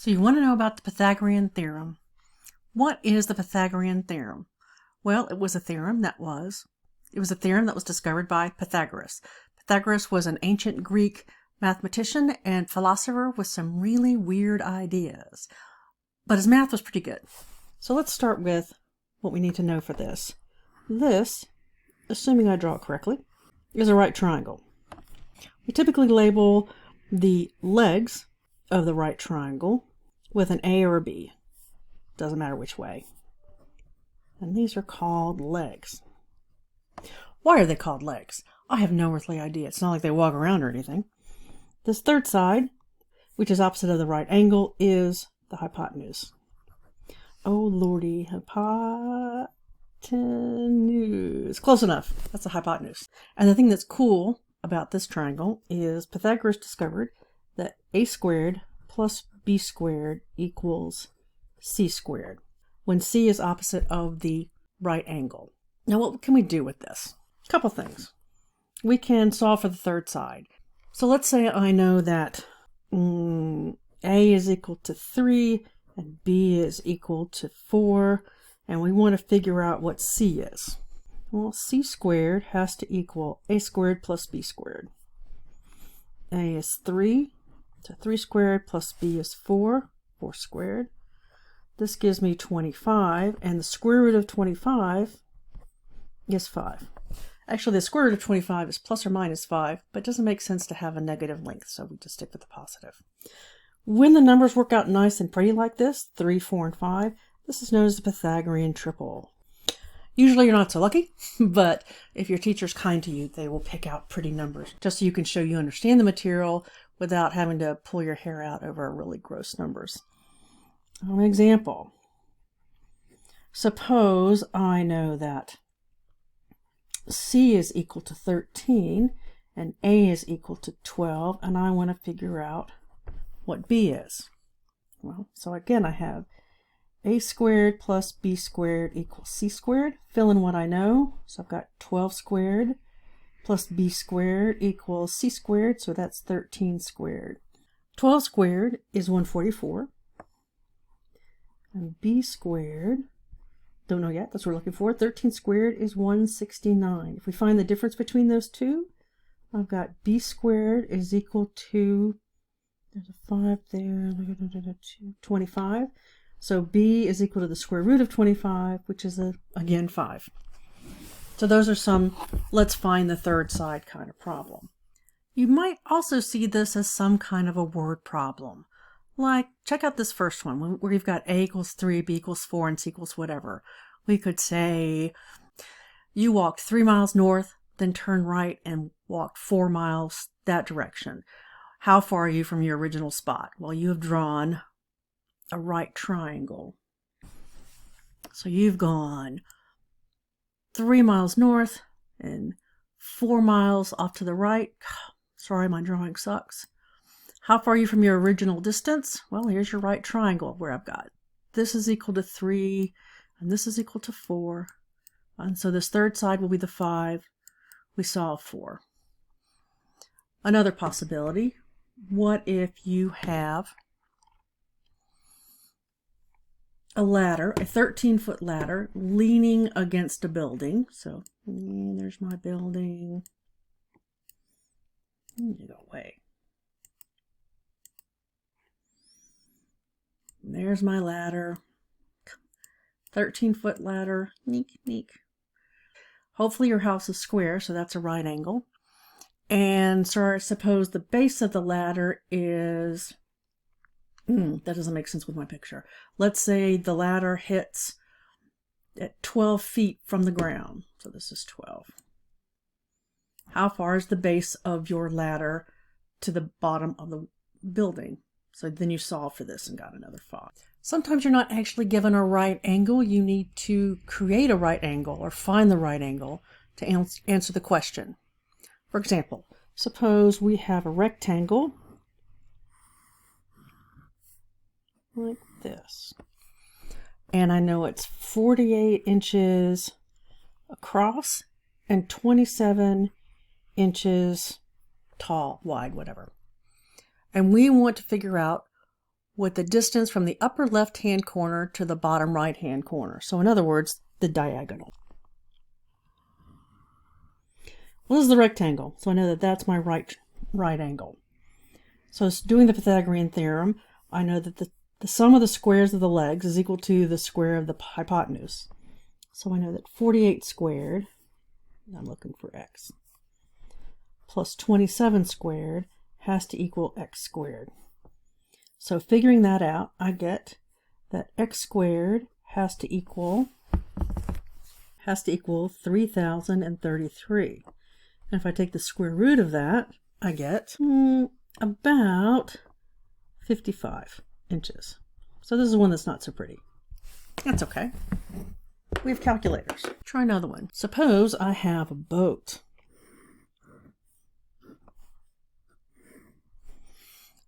So you want to know about the Pythagorean Theorem. What is the Pythagorean Theorem? Well, it was a theorem that was discovered by Pythagoras. Pythagoras was an ancient Greek mathematician and philosopher with some really weird ideas. But his math was pretty good. So let's start with what we need to know for this. This, assuming I draw it correctly, is a right triangle. We typically label the legs of the right triangle with an A or a B. Doesn't matter which way. And these are called legs. Why are they called legs? I have no earthly idea. It's not like they walk around or anything. This third side, which is opposite of the right angle, is the hypotenuse. Oh lordy, hypotenuse. Close enough. That's the hypotenuse. And the thing that's cool about this triangle is Pythagoras discovered that a squared plus b squared equals c squared, when c is opposite of the right angle. Now what can we do with this? A couple things. We can solve for the third side. So let's say I know that a is equal to 3 and b is equal to 4, and we want to figure out what c is. Well, c squared has to equal a squared plus b squared. A is 3, so 3 squared plus b is 4, 4 squared. This gives me 25, and the square root of 25 is 5. Actually, the square root of 25 is plus or minus 5, but it doesn't make sense to have a negative length, so we just stick with the positive. When the numbers work out nice and pretty like this, 3, 4, and 5, this is known as the Pythagorean triple. Usually you're not so lucky, but if your teacher's kind to you, they will pick out pretty numbers, just so you can show you understand the material without having to pull your hair out over really gross numbers. An example. Suppose I know that c is equal to 13 and a is equal to 12, and I want to figure out what b is. Well, so again I have a squared plus b squared equals c squared. Fill in what I know. So I've got 12 squared plus b squared equals c squared, so that's 13 squared. 12 squared is 144. And b squared, don't know yet, that's what we're looking for. 13 squared is 169. If we find the difference between those two, I've got b squared is equal to, there's a 5 there, 25. So b is equal to the square root of 25, which is, again, 5. So those are some let's find the third side kind of problem. You might also see this as some kind of a word problem. Like, check out this first one, where you've got a equals 3, b equals 4, and c equals whatever. We could say, you walked 3 miles north, then turned right and walked 4 miles that direction. How far are you from your original spot? Well, you have drawn a right triangle. So you've gone 3 miles north and 4 miles off to the right. Sorry, my drawing sucks. How far are you from your original distance? Well, here's your right triangle where I've got this is equal to 3 and this is equal to 4. And so this third side will be the 5. We solve for. Another possibility, what if you have a ladder, a 13-foot ladder, leaning against a building. So there's my building. You go away. There's my ladder. 13-foot ladder. Neek, neek. Hopefully your house is square, so that's a right angle. And so I suppose the base of the ladder is... that doesn't make sense with my picture. Let's say the ladder hits at 12 feet from the ground. So this is 12. How far is the base of your ladder to the bottom of the building? So then you solve for this and got another 5. Sometimes you're not actually given a right angle. You need to create a right angle or find the right angle to answer the question. For example, suppose we have a rectangle like this. And I know it's 48 inches across and 27 inches tall, wide, whatever. And we want to figure out with the distance from the upper left-hand corner to the bottom right-hand corner. So in other words, the diagonal. Well, this is the rectangle, so I know that that's my right angle. So doing the Pythagorean theorem, I know that the sum of the squares of the legs is equal to the square of the hypotenuse. So I know that 48 squared, I'm looking for x, plus 27 squared has to equal x squared. So figuring that out, I get that x squared has to equal 3033. And if I take the square root of that, I get about 55 inches. So this is one that's not so pretty. That's okay. We have calculators. Try another one. Suppose I have a boat.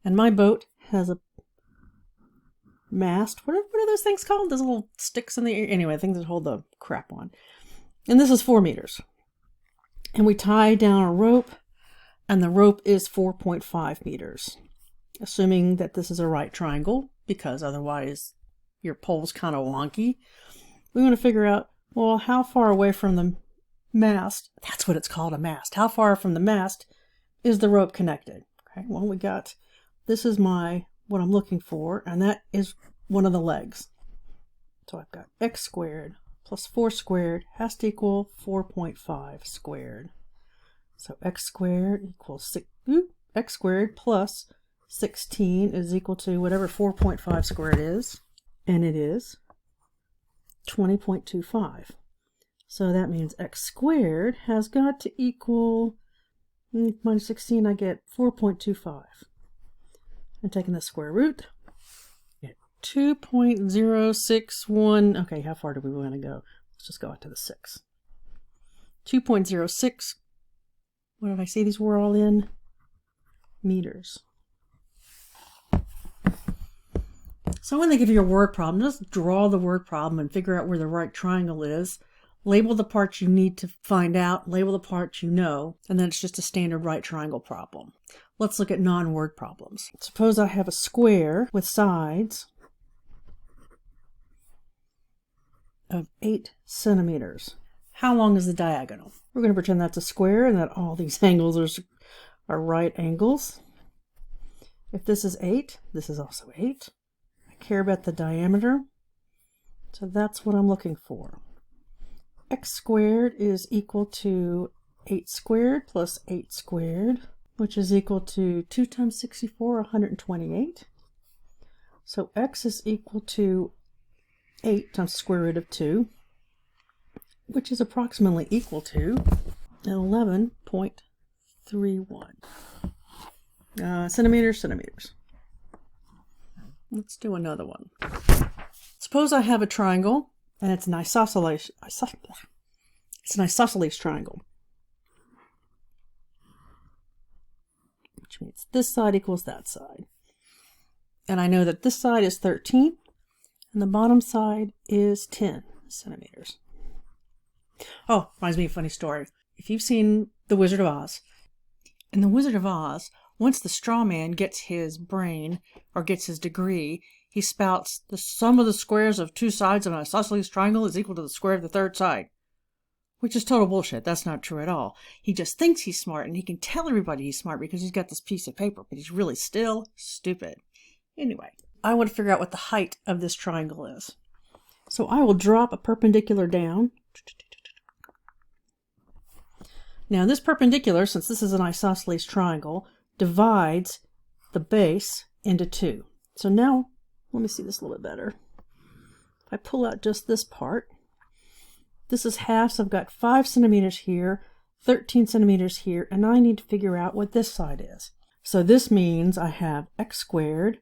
And my boat has a mast. What are those things called? Those little sticks in the air? Anyway, things that hold the crap on. And this is 4 meters. And we tie down a rope, and the rope is 4.5 meters. Assuming that this is a right triangle, because otherwise your pole's kind of wonky. We want to figure out, well, how far away from the mast, that's what it's called, a mast. How far from the mast is the rope connected? Okay, well, we got, this is what I'm looking for, and that is one of the legs. So I've got x squared plus 4 squared has to equal 4.5 squared. So x squared equals x squared plus 16 is equal to whatever 4.5 squared is, and it is 20.25. So that means x squared has got to equal, minus 16, I get 4.25. And taking the square root, I get 2.061. Okay, how far do we want to go? Let's just go out to the 6. 2.06. What did I say these were all in? Meters. So when they give you a word problem, just draw the word problem and figure out where the right triangle is. Label the parts you need to find out, label the parts you know, and then it's just a standard right triangle problem. Let's look at non-word problems. Suppose I have a square with sides of 8 centimeters. How long is the diagonal? We're going to pretend that's a square and that all these angles are right angles. If this is 8, this is also 8. I care about the diameter, so that's what I'm looking for. X squared is equal to 8 squared plus 8 squared, which is equal to 2 times 64, 128. So x is equal to 8 times the square root of 2, which is approximately equal to 11.31 centimeters. Let's do another one. Suppose I have a triangle, and it's an isosceles triangle, which means this side equals that side. And I know that this side is 13, and the bottom side is 10 centimeters. Oh, reminds me of a funny story. If you've seen The Wizard of Oz, in The Wizard of Oz, once the straw man gets his brain, or gets his degree, he spouts, the sum of the squares of 2 sides of an isosceles triangle is equal to the square of the third side. Which is total bullshit. That's not true at all. He just thinks he's smart, and he can tell everybody he's smart because he's got this piece of paper, but he's really still stupid. Anyway, I want to figure out what the height of this triangle is. So I will drop a perpendicular down. Now this perpendicular, since this is an isosceles triangle, divides the base into 2. So now, let me see this a little bit better. If I pull out just this part, this is half, so I've got 5 centimeters here, 13 centimeters here, and I need to figure out what this side is. So this means I have x squared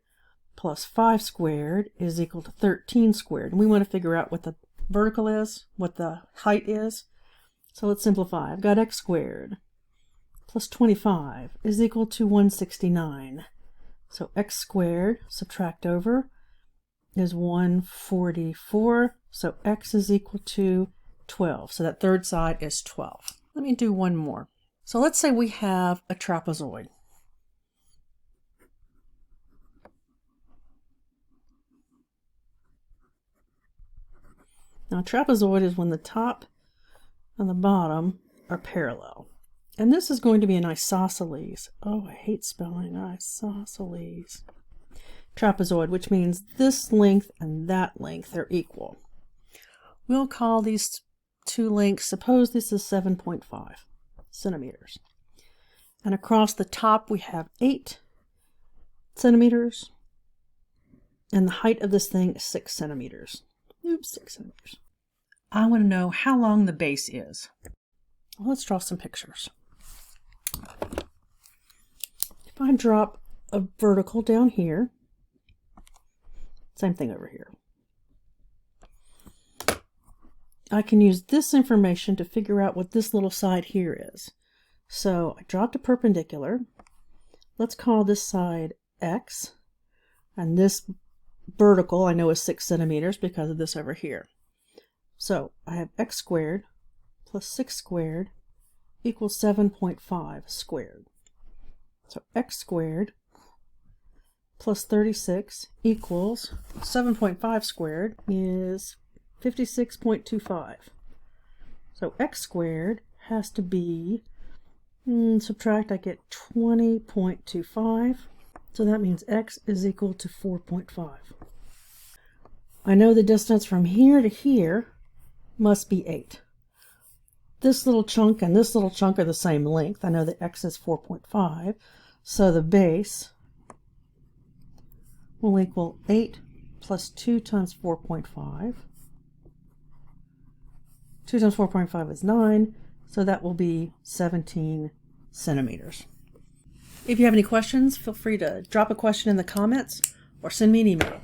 plus 5 squared is equal to 13 squared. And we want to figure out what the vertical is, what the height is. So let's simplify. I've got x squared plus 25 is equal to 169. So x squared, subtract over, is 144. So x is equal to 12. So that third side is 12. Let me do one more. So let's say we have a trapezoid. Now, a trapezoid is when the top and the bottom are parallel. And this is going to be an isosceles. Oh, I hate spelling isosceles. Trapezoid, which means this length and that length are equal. We'll call these two lengths, suppose this is 7.5 centimeters. And across the top we have 8 centimeters. And the height of this thing is 6 centimeters. Oops, 6 centimeters. I want to know how long the base is. Well, let's draw some pictures. If I drop a vertical down here, same thing over here. I can use this information to figure out what this little side here is. So I dropped a perpendicular. Let's call this side X. And this vertical I know is 6 centimeters because of this over here. So I have x squared plus 6 squared equals 7.5 squared. So x squared plus 36 equals 7.5 squared is 56.25. So x squared has to be, subtract, I get 20.25. So that means x is equal to 4.5. I know the distance from here to here must be 8. This little chunk and this little chunk are the same length. I know that x is 4.5. So the base will equal 8 plus 2 times 4.5. 2 times 4.5 is 9. So that will be 17 centimeters. If you have any questions, feel free to drop a question in the comments or send me an email.